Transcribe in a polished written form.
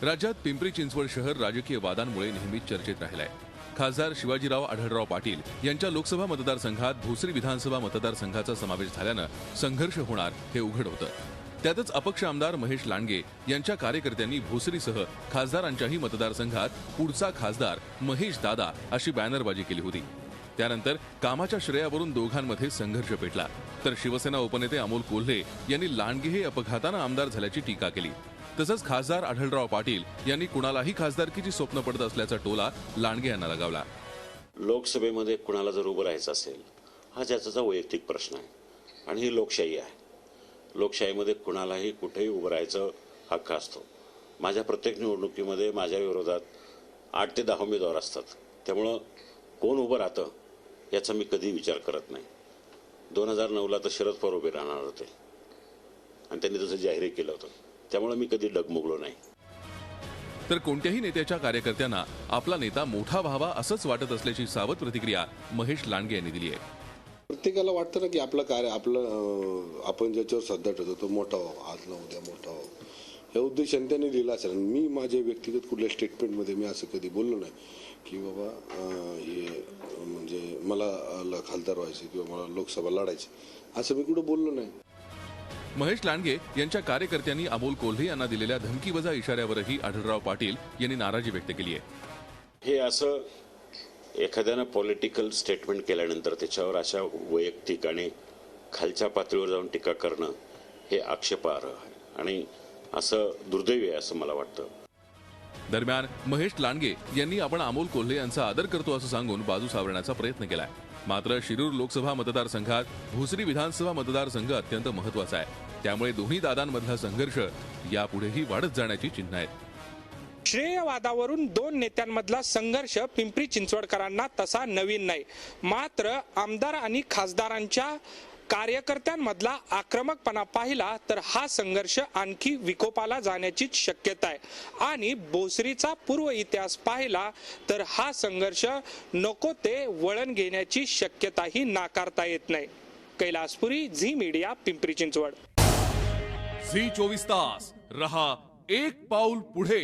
राज्यात पिंपरी चिंचवड शहर राजकीय वादांमुळे नेहमीच चर्चेत राहिलंय। खासदार शिवाजीराव आढळराव पाटील यांच्या लोकसभा मतदारसंघात भोसरी विधानसभा मतदारसंघाचा समावेश झाल्यानं संघर्ष होणार हे उघड होतं। त्यातच अपक्ष आमदार महेश लांडगे यांच्या कार्यकर्त्यांनी भोसरीसह खासदारांच्याही मतदारसंघात पुढचा खासदार महेश दादा अशी बॅनरबाजी केली होती। त्यानंतर कामाच्या श्रेयावरून दोघांमध्ये संघर्ष पेटला, तर शिवसेना उपनेते अमोल कोल्हे यांनी लांडगे हे अपघातानं आमदार झाल्याची टीका केली। तसंच खासदार आढळराव पाटील यांनी कुणालाही खासदारकीची स्वप्न पडत असल्याचा टोला लांडगे यांना लगावला। लोकसभेमध्ये कुणाला जर उभं राहायचं असेल हा ज्याचा वैयक्तिक प्रश्न आहे आणि ही लोकशाही आहे। लोकशाहीमध्ये कुणालाही कुठेही उभं राहायचं हक्क असतो। माझ्या प्रत्येक निवडणुकीमध्ये माझ्या विरोधात 8 ते 10 उमेदवार असतात, त्यामुळं कोण उभं राहतं याचा मी कधी विचार करत नाही। 2009ला तर शरद पवार उभे राहणार होते आणि त्यांनी तसं जाहीर केलं होतं, त्यामुळे मी कधी डगमगलो नाही। तर कोणत्याही नेत्याच्या कार्यकर्त्यांना आपला नेता मोठा व्हावा असंच वाटत असल्याची सावध प्रतिक्रिया महेश लांडगे यांनी दिली आहे। प्रत्येकाला वाटतं ना की आपलं कार्य आपण ज्याच्यावर श्रद्धा ठेवतो तो मोठा व्हावा, आज ना उद्या मोठा व्हावा, या उद्देशाने त्यांनी लिहिला असेल। मी माझ्या व्यक्तिगत कुठल्या स्टेटमेंटमध्ये मी असं कधी बोललो नाही की बाबा हे म्हणजे मला खासदार व्हायचं किंवा मला लोकसभा लढायची, असं मी कुठं बोललो नाही। महेश लांडगे यांच्या कार्यकर्त्यांनी अमोल कोल्हे यांना दिलेल्या धमकीवजा इशाऱ्यावरही आढळराव पाटील यांनी नाराजी व्यक्त केली आहे। हे असं एखाद्यानं पॉलिटिकल स्टेटमेंट केल्यानंतर त्याच्यावर अशा वैयक्तिक आणि खालच्या पातळीवर जाऊन टीका करणं हे आक्षेपार्ह आहे आणि असं दुर्दैवी आहे असं मला वाटतं। दरम्यान महेश लांडगे यांनी आपण अमोल कोल्हे यांचा आदर करतो असं सांगून बाजू सावरण्याचा प्रयत्न केलाय। मात्र शिरूर लोकसभा मतदारसंघात भोसरी विधानसभा मतदारसंघ अत्यंत महत्वाचा आहे, त्यामुळे दोन्ही दादांमधला संघर्ष यापुढेही वाढत जाण्याची चिन्ह आहेत। श्रेयवादावरून दोन नेत्यांमधला संघर्ष पिंपरी चिंचवडकरांना तसा नवीन नाही, मात्र आमदार आणि खासदारांच्या कार्यकर्त्यांमधला आक्रमकपणा पाहिला तर हा संघर्ष आणखी विकोपाला जाण्याचीच शक्यता आहे आणि भोसरीचा पूर्व इतिहास पाहिला तर हा संघर्ष नको ते वळण घेण्याची शक्यताही नाकारता येत नाही। Kailaspuri, Zee media, Pimpri Chinchwad. Zee 24 तास रहा एक पाऊल पुढे।